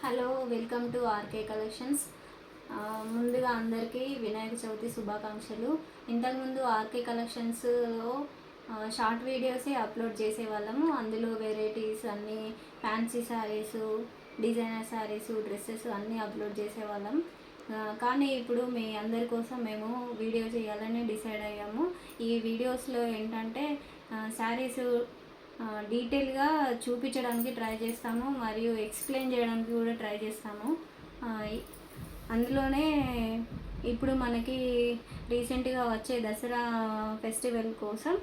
Hello, welcome to RK collections. ముందుగా అందరికీ వినాయక చవితి శుభాకాంక్షలు. ఇంతకుముందు ఆర్కే కలెక్షన్స్లో షార్ట్ వీడియోసే అప్లోడ్ చేసేవాళ్ళము. అందులో వెరైటీస్ అన్నీ, fancy saris, designer saris, dresses అన్నీ అప్లోడ్ చేసేవాళ్ళం. కానీ ఇప్పుడు మీ అందరి కోసం మేము వీడియో చేయాలని డిసైడ్ అయ్యాము. ఈ వీడియోస్లో ఏంటంటే శారీసు డీటెయిల్గా చూపించడానికి ట్రై చేస్తాము, మరియు ఎక్స్ప్లెయిన్ చేయడానికి కూడా ట్రై చేస్తాము. అందులోనే ఇప్పుడు మనకి రీసెంట్గా వచ్చే దసరా ఫెస్టివల్ కోసం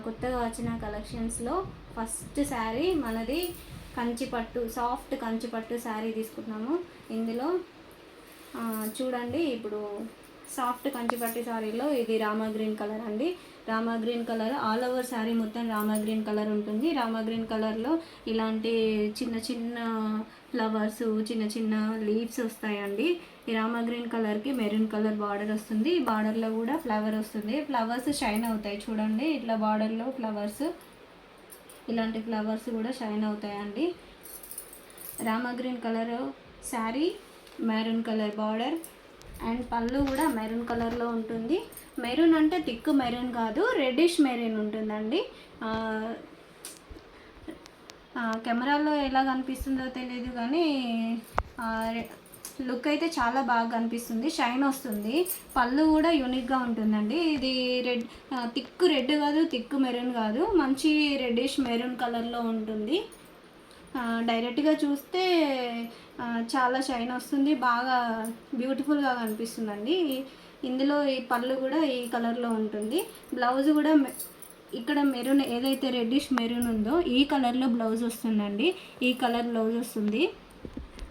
కొత్తగా వచ్చిన కలెక్షన్స్లో ఫస్ట్ శారీ మనది కంచిపట్టు, సాఫ్ట్ కంచిపట్టు శారీ తీసుకున్నాము. ఇందులో చూడండి, ఇప్పుడు సాఫ్ట్ కంచిపట్టు శారీలో ఇది రామా గ్రీన్ కలర్ అండి. Rama green colour all over sari మొత్తం రామా గ్రీన్ కలర్ ఉంటుంది. రామా గ్రీన్ కలర్లో ఇలాంటి చిన్న చిన్న ఫ్లవర్స్, చిన్న చిన్న లీవ్స్ వస్తాయండి. ఈ రామా గ్రీన్ కలర్కి మెరూన్ కలర్ బార్డర్ వస్తుంది. ఈ బార్డర్లో కూడా ఫ్లవర్ వస్తుంది. ఫ్లవర్స్ షైన్ అవుతాయి చూడండి, ఇట్లా బార్డర్లో ఫ్లవర్స్, ఇలాంటి ఫ్లవర్స్ కూడా షైన్ అవుతాయండి. Rama green colour sari, maroon colour border and పళ్ళు కూడా మెరూన్ కలర్లో ఉంటుంది. మెరూన్ అంటే థిక్ మెరూన్ కాదు, రెడ్డిష్ మెరూన్ ఉంటుందండి. కెమెరాలో ఎలా కనిపిస్తుందో తెలియదు కానీ లుక్ అయితే చాలా బాగా కనిపిస్తుంది, షైన్ వస్తుంది. పళ్ళు కూడా యూనిక్గా ఉంటుందండి. ఇది థిక్ రెడ్ కాదు, థిక్ మెరూన్ కాదు, మంచి రెడ్డిష్ మెరూన్ కలర్లో ఉంటుంది. డైరెక్ట్గా చూస్తే చాలా షైన్ వస్తుంది, బాగా బ్యూటిఫుల్గా కనిపిస్తుందండి. ఇందులో ఈ పళ్ళు కూడా ఈ కలర్లో ఉంటుంది. బ్లౌజ్ కూడా ఇక్కడ మెరూన్ ఏదైతే రెడ్డిష్ మెరూన్ ఉందో ఈ కలర్లో బ్లౌజ్ వస్తుందండి. ఈ కలర్ బ్లౌజ్ వస్తుంది.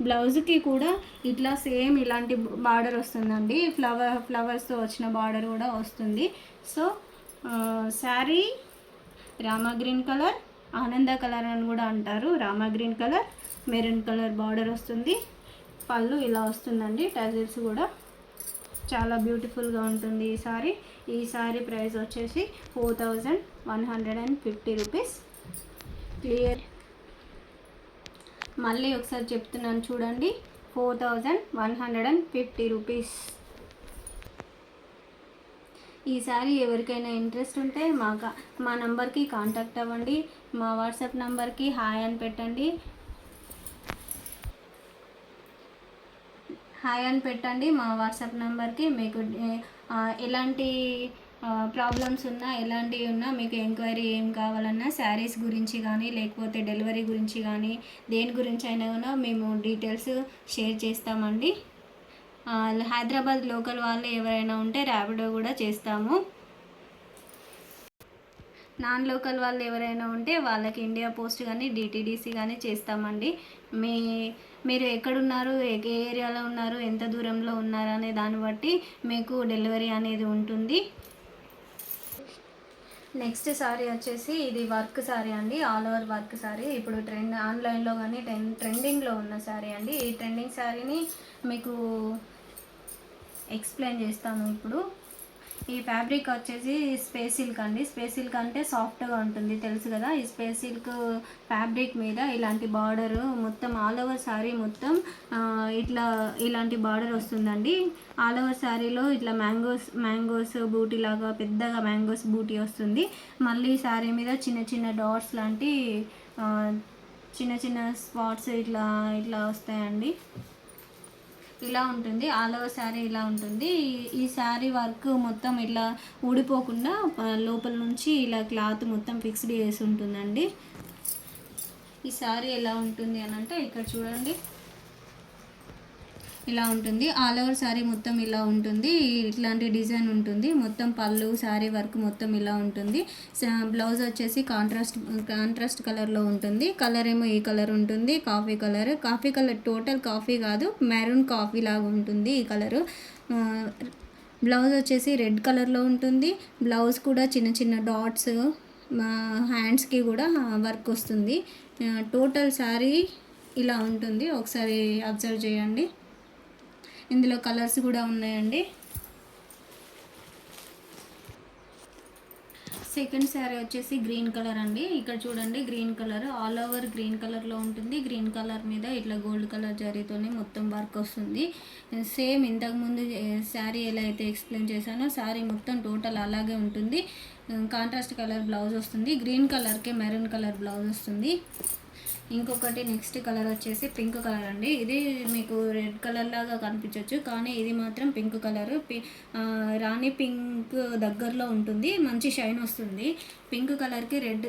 బ్లౌజ్కి కూడా ఇట్లా సేమ్ ఇలాంటి బార్డర్ వస్తుందండి. ఫ్లవర్స్తో వచ్చిన బార్డర్ కూడా వస్తుంది. So sari Rama green colour, ఆనంద కలర్ అని కూడా అంటారు. Rama green colour, maroon colour border వస్తుంది. పళ్ళు ఇలా వస్తుందండి. టజిల్స్ కూడా చాలా బ్యూటిఫుల్గా ఉంటుంది. ఈ సారీ ప్రైస్ వచ్చేసి 4150 రూపీస్. క్లియర్, మళ్ళీ ఒకసారి చెప్తున్నాను చూడండి, 4150 రూపీస్. ఈ సారీ ఎవరికైనా ఇంట్రెస్ట్ ఉంటే మా నంబర్కి కాంటాక్ట్ అవ్వండి. మా వాట్సాప్ నంబర్కి హాయ్ అని పెట్టండి. మా వాట్సాప్ నెంబర్కి మీకు ఎలాంటి ప్రాబ్లమ్స్ ఉన్నా, ఎలాంటివి ఉన్నా, మీకు ఎంక్వైరీ ఏం కావాలన్నా, శారీస్ గురించి కానీ లేకపోతే డెలివరీ గురించి కానీ దేని గురించి అయినా కూడా మేము డీటెయిల్స్ షేర్ చేస్తామండి. హైదరాబాద్ లోకల్ వాళ్ళు ఎవరైనా ఉంటే ర్యాపిడో కూడా చేస్తాము. నాన్ లోకల్ వాళ్ళు ఎవరైనా ఉంటే వాళ్ళకి ఇండియా పోస్ట్ కానీ డిటీడీసీ కానీ చేస్తామండి. మీరు ఎక్కడున్నారు, ఏ ఏరియాలో ఉన్నారు, ఎంత దూరంలో ఉన్నారు అనే దాన్ని బట్టి మీకు డెలివరీ అనేది ఉంటుంది. నెక్స్ట్ సారీ వచ్చేసి ఇది వర్క్ సారీ అండి, ఆల్ ఓవర్ వర్క్ సారీ. ఇప్పుడు ఆన్లైన్లో కానీ ట్రెండింగ్లో ఉన్న సారీ అండి. ఈ ట్రెండింగ్ సారీని మీకు ఎక్స్ప్లెయిన్ చేస్తాను ఇప్పుడు. ఈ ఫ్యాబ్రిక్ వచ్చేసి స్పేస్ సిల్క్ అండి. స్పేస్ సిల్క్ అంటే సాఫ్ట్గా ఉంటుంది తెలుసు కదా. ఈ స్పేస్ సిల్క్ ఫ్యాబ్రిక్ మీద ఇలాంటి బార్డరు మొత్తం ఆల్ ఓవర్ శారీ మొత్తం ఇలాంటి బార్డర్ వస్తుందండి. ఆల్ ఓవర్ శారీలో ఇట్లా మ్యాంగోస్ బూటీ లాగా పెద్దగా మ్యాంగోస్ బూటీ వస్తుంది. మళ్ళీ శారీ మీద చిన్న చిన్న డాట్స్ లాంటి చిన్న చిన్న స్పాట్స్ ఇట్లా వస్తాయండి. ఇలా ఉంటుంది ఆల్ ఓవర్ శారీ, ఇలా ఉంటుంది. ఈ శారీ వర్క్ మొత్తం ఇట్లా ఊడిపోకుండా లోపల నుంచి ఇలా క్లాత్ మొత్తం ఫిక్స్డ్ చేసి ఉంటుందండి. ఈ శారీ ఎలా ఉంటుంది అని అంటే ఇక్కడ చూడండి, ఇలా ఉంటుంది. ఆల్ ఓవర్ శారీ మొత్తం ఇలా ఉంటుంది. ఇట్లాంటి డిజైన్ ఉంటుంది. మొత్తం పళ్ళు, శారీ వర్క్ మొత్తం ఇలా ఉంటుంది. బ్లౌజ్ వచ్చేసి కాంట్రాస్ట్ కలర్లో ఉంటుంది. కలర్ ఏమో ఈ కలర్ ఉంటుంది, కాఫీ కలర్ టోటల్ కాఫీ కాదు, మెరూన్ కాఫీ లాగా ఉంటుంది ఈ కలరు. బ్లౌజ్ వచ్చేసి రెడ్ కలర్లో ఉంటుంది. బ్లౌజ్ కూడా చిన్న చిన్న డాట్స్, హ్యాండ్స్కి కూడా వర్క్ వస్తుంది. టోటల్ శారీ ఇలా ఉంటుంది. ఒకసారి అబ్జర్వ్ చేయండి. ఇందులో కలర్స్ కూడా ఉన్నాయండి. సెకండ్ శారీ వచ్చేసి గ్రీన్ కలర్ అండి. ఇక్కడ చూడండి, green colour all over green కలర్లో ఉంటుంది. గ్రీన్ కలర్ మీద ఇట్లా గోల్డ్ కలర్ జరీతోనే మొత్తం వర్క్ వస్తుంది. సేమ్ ఇంతకుముందు శారీ ఎలా అయితే ఎక్స్ప్లెయిన్ చేశానో శారీ మొత్తం టోటల్ అలాగే ఉంటుంది. కాంట్రాస్ట్ కలర్ బ్లౌజ్ వస్తుంది. గ్రీన్ కలర్కి మెరూన్ కలర్ బ్లౌజ్ వస్తుంది. ఇంకొకటి నెక్స్ట్ కలర్ వచ్చేసి పింక్ కలర్ అండి. ఇది మీకు రెడ్ కలర్ లాగా కనిపించవచ్చు, కానీ ఇది మాత్రం పింక్ కలర్. రాణి పింక్ దగ్గరలో ఉంటుంది, మంచి షైన్ వస్తుంది. పింక్ కలర్కి రెడ్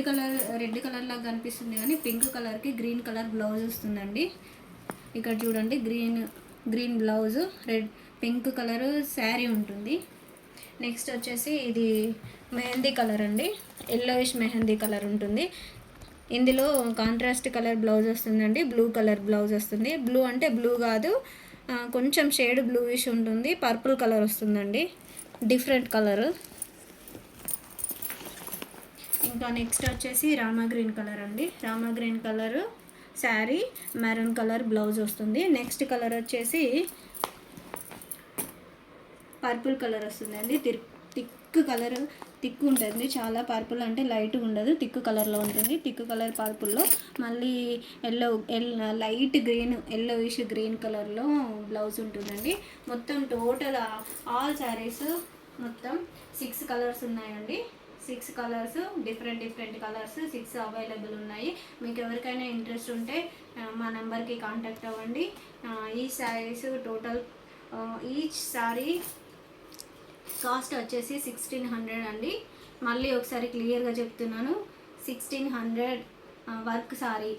కలర్ లాగా కనిపిస్తుంది, కానీ పింక్ కలర్కి గ్రీన్ కలర్ బ్లౌజ్ వస్తుందండి. ఇక్కడ చూడండి, green blouse, pink colour sari ఉంటుంది. నెక్స్ట్ వచ్చేసి ఇది మెహందీ కలర్ అండి. ఎల్లోయిష్ మెహందీ కలర్ ఉంటుంది. ఇందులో కాంట్రాస్ట్ కలర్ బ్లౌజ్ వస్తుందండి. బ్లూ కలర్ బ్లౌజ్ వస్తుంది. బ్లూ అంటే బ్లూ కాదు, కొంచెం షేడ్ బ్లూయిష్ ఉంటుంది. పర్పుల్ కలర్ వస్తుందండి, డిఫరెంట్ కలర్. ఇంకా నెక్స్ట్ వచ్చేసి రామా గ్రీన్ కలర్ అండి. Rama green colour sari, maroon colour blouse వస్తుంది. నెక్స్ట్ కలర్ వచ్చేసి పర్పుల్ కలర్ వస్తుందండి. థిక్ ఉంటుంది చాలా. పర్పుల్ అంటే లైట్గా ఉండదు, థిక్ కలర్లో ఉంటుంది. థిక్ కలర్ పర్పుల్లో మళ్ళీ లైట్ గ్రీన్, ఎల్లోయిష్ గ్రీన్ కలర్లో బ్లౌజ్ ఉంటుందండి. మొత్తం టోటల్ ఆల్ శారీస్ మొత్తం 6 కలర్స్ ఉన్నాయండి. 6 కలర్స్, డిఫరెంట్ కలర్స్ 6 అవైలబుల్ ఉన్నాయి. మీకు ఎవరికైనా ఇంట్రెస్ట్ ఉంటే మా నెంబర్కి కాంటాక్ట్ అవ్వండి. ఈ saris total each sari cost వచ్చేసి 1600 అండి. మళ్ళీ ఒకసారి క్లియర్గా చెప్తున్నాను, 1600 వర్క్ సారీ.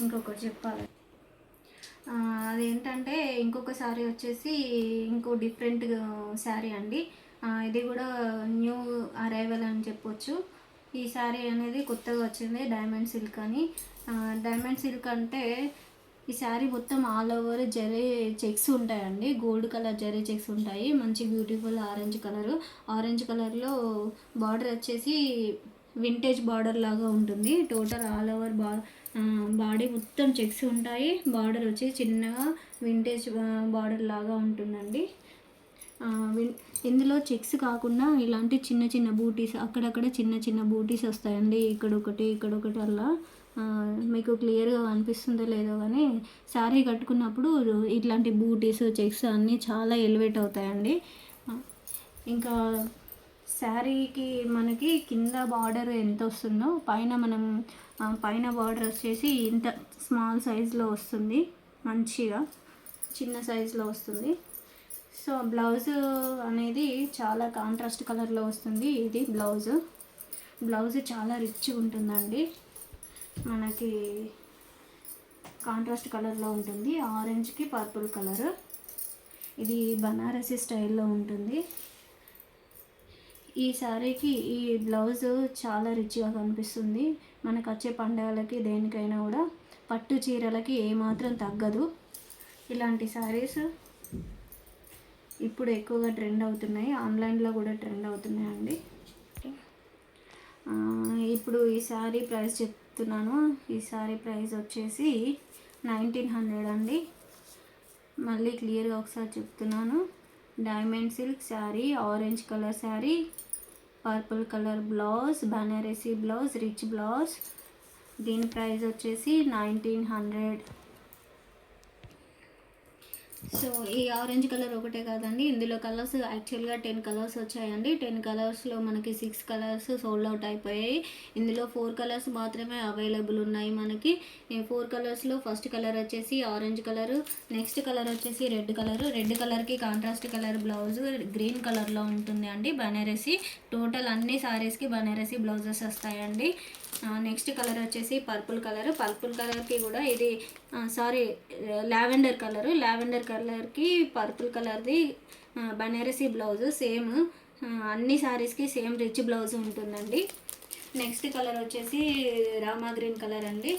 ఇంకొకటి చెప్పాలి, అదేంటంటే ఇంకొక శారీ వచ్చేసి ఇంకో డిఫరెంట్ శారీ అండి. ఇది కూడా న్యూ అరైవల్ అని చెప్పొచ్చు. ఈ శారీ అనేది కొత్తగా వచ్చింది, డైమండ్ సిల్క్ అని. డైమండ్ సిల్క్ అంటే ఈ శారీ మొత్తం ఆల్ ఓవర్ జరీ చెక్స్ ఉంటాయండి. గోల్డ్ కలర్ జరీ చెక్స్ ఉంటాయి. మంచి బ్యూటిఫుల్ ఆరెంజ్ కలర్లో బార్డర్ వచ్చేసి వింటేజ్ బార్డర్ లాగా ఉంటుంది. టోటల్ ఆల్ ఓవర్ బాడీ మొత్తం చెక్స్ ఉంటాయి. బార్డర్ వచ్చి చిన్నగా వింటేజ్ బార్డర్ లాగా ఉంటుందండి. ఇందులో చెక్స్ కాకుండా ఇలాంటి చిన్న బూటీస్, అక్కడక్కడ చిన్న బూటీస్ వస్తాయండి. ఇక్కడొకటి అలా. మీకు క్లియర్గా కనిపిస్తుందో లేదో కానీ శారీ కట్టుకున్నప్పుడు ఇట్లాంటి బూటీస్, చెక్స్ అన్నీ చాలా ఎలివేట్ అవుతాయండి. ఇంకా శారీకి మనకి కింద బార్డర్ ఎంత వస్తుందో పైన బార్డర్ వచ్చేసి ఇంత స్మాల్ సైజులో వస్తుంది, మంచిగా చిన్న సైజులో వస్తుంది. సో బ్లౌజ్ అనేది చాలా కాంట్రాస్ట్ కలర్లో వస్తుంది. ఇది బ్లౌజ్ చాలా రిచ్గా ఉంటుందండి. మనకి కాంట్రాస్ట్ కలర్లో ఉంటుంది, ఆరెంజ్కి పర్పుల్ కలర్. ఇది బనారసి స్టైల్లో ఉంటుంది. ఈ శారీకి ఈ బ్లౌజ్ చాలా రిచ్గా కనిపిస్తుంది. మనకు వచ్చే పండుగలకి దేనికైనా కూడా పట్టు చీరలకి ఏమాత్రం తగ్గదు. ఇలాంటి శారీస్ ఇప్పుడు ఎక్కువగా ట్రెండ్ అవుతున్నాయి, ఆన్లైన్లో కూడా ట్రెండ్ అవుతున్నాయండి. ఇప్పుడు ఈ శారీ ప్రైస్ చెప్తున్నాను. ఈ శారీ ప్రైస్ వచ్చేసి 1900 అండి. మళ్ళీ క్లియర్గా ఒకసారి చెప్తున్నాను. Diamond silk sari, orange colour sari, purple colour blouse, Banarasi blouse, rich blouse. దీని ప్రైస్ వచ్చేసి 1900. సో ఈ ఆరెంజ్ కలర్ ఒకటే కాదండి, ఇందులో కలర్స్ యాక్చువల్గా 10 కలర్స్ వచ్చాయండి. 10 కలర్స్లో మనకి 6 కలర్స్ సోల్డ్ అవుట్ అయిపోయాయి. ఇందులో 4 కలర్స్ మాత్రమే అవైలబుల్ ఉన్నాయి మనకి. ఈ 4 కలర్స్లో ఫస్ట్ కలర్ వచ్చేసి ఆరెంజ్ కలర్, నెక్స్ట్ కలర్ వచ్చేసి రెడ్ కలర్కి కాంట్రాస్ట్ కలర్ బ్లౌజ్ గ్రీన్ కలర్లో ఉంటుంది అండి. బనారసి టోటల్ అన్ని సారీస్కి బనారసి బ్లౌజెస్ వస్తాయండి. నెక్స్ట్ కలర్ వచ్చేసి పర్పుల్ కలర్కి కూడా ఇది లావెండర్ కలర్కి పర్పుల్ కలర్ది బనారసి బ్లౌజ్ సేమ్. అన్ని సారీస్కి సేమ్ రిచ్ బ్లౌజ్ ఉంటుందండి. నెక్స్ట్ కలర్ వచ్చేసి రామా గ్రీన్ కలర్ అండి.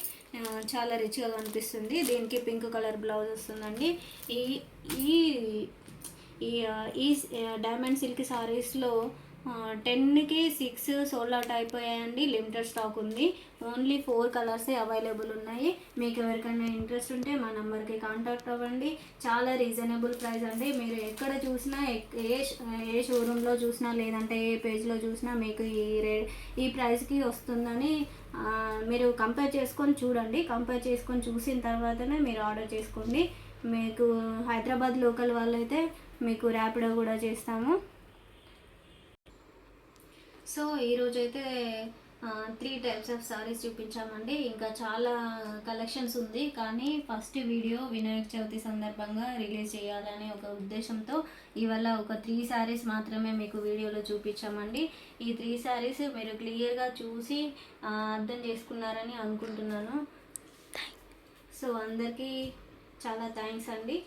చాలా రిచ్గా కనిపిస్తుంది. దీనికి పింక్ కలర్ బ్లౌజ్ వస్తుందండి. ఈ డైమండ్ సిల్క్ సారీస్లో 10కి 6 సోల్డ్ అవుట్ అయిపోయాయండి. లిమిటెడ్ స్టాక్ ఉంది. ఓన్లీ 4 కలర్సే అవైలబుల్ ఉన్నాయి. మీకు ఎవరికైనా ఇంట్రెస్ట్ ఉంటే మా నెంబర్కి కాంటాక్ట్ అవ్వండి. చాలా రీజనబుల్ ప్రైస్ అండి. మీరు ఎక్కడ చూసినా ఏ షోరూంలో చూసినా లేదంటే ఏ పేజ్లో చూసినా మీకు ఈ ప్రైస్కి వస్తుందని మీరు కంపేర్ చేసుకొని చూడండి. కంపేర్ చేసుకొని చూసిన తర్వాతనే మీరు ఆర్డర్ చేసుకోండి. మీకు హైదరాబాద్ లోకల్ వాళ్ళైతే మీకు ర్యాపిడో కూడా చేస్తాము. సో ఈరోజైతే 3 టైప్స్ ఆఫ్ సారీస్ చూపించామండి. ఇంకా చాలా కలెక్షన్స్ ఉంది, కానీ ఫస్ట్ వీడియో వినాయక చవితి సందర్భంగా రిలీజ్ చేయాలనే ఒక ఉద్దేశంతో ఇవాళ ఒక 3 శారీస్ మాత్రమే మీకు వీడియోలో చూపించామండి. ఈ 3 శారీస్ మీరు క్లియర్గా చూసి అర్థం చేసుకున్నారని అనుకుంటున్నాను. సో అందరికీ చాలా థ్యాంక్స్ అండి.